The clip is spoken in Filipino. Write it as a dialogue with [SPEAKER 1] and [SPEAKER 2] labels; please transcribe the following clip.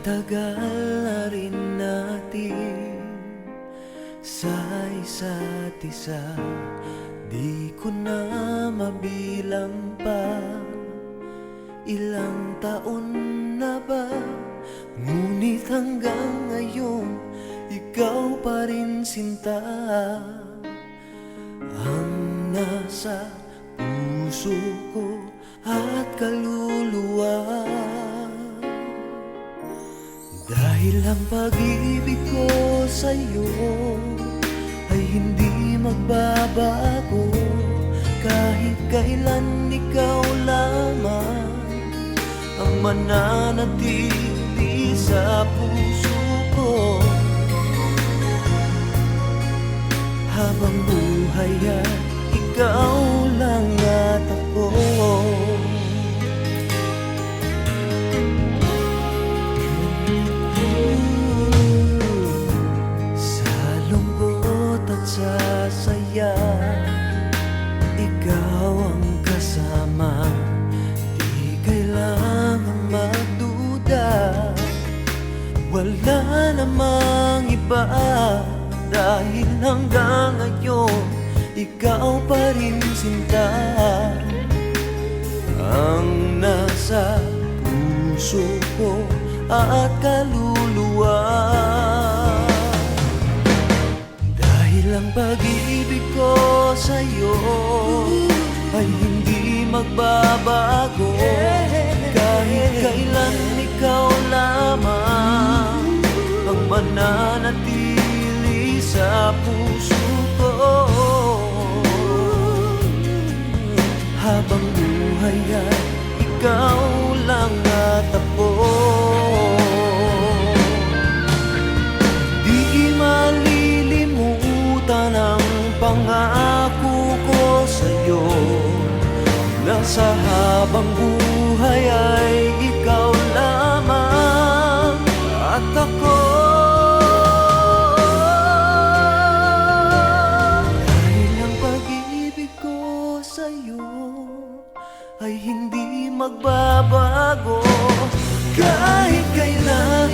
[SPEAKER 1] tagal na rin natin sa isa't isa, di ko na mabilang pa. Ilang taon na ba? Ngunit hanggang ngayon, ikaw pa rin sinta ang nasa puso ko at kaluluwa. Dahil ang pag-ibig ko sa'yo ay hindi magbabago, kahit kailan ikaw lamang ang mananatili sa puso ko. Habang buhay ay ikaw lang at ako. Sa lungkot at sa saya, ikaw ang kasama. Di kailangang magduda, wala namang iba. Dahil hanggang ngayon, ikaw pa rin sinta ang nasa puso ko at kaluluwa. Dahil ang pag-ibig ko sa'yo ay hindi magbabago, kahit kailan ikaw lamang ang mananatili sa puso ko. Habang buhay ay ikaw lang at ako. Di malilimutan ang pangako ko sa'yo, na sa habang buhay ay ikaw lamang at ako. Dahil ang pag-ibig ko sa'yo ay hindi magbabago, kahit kailan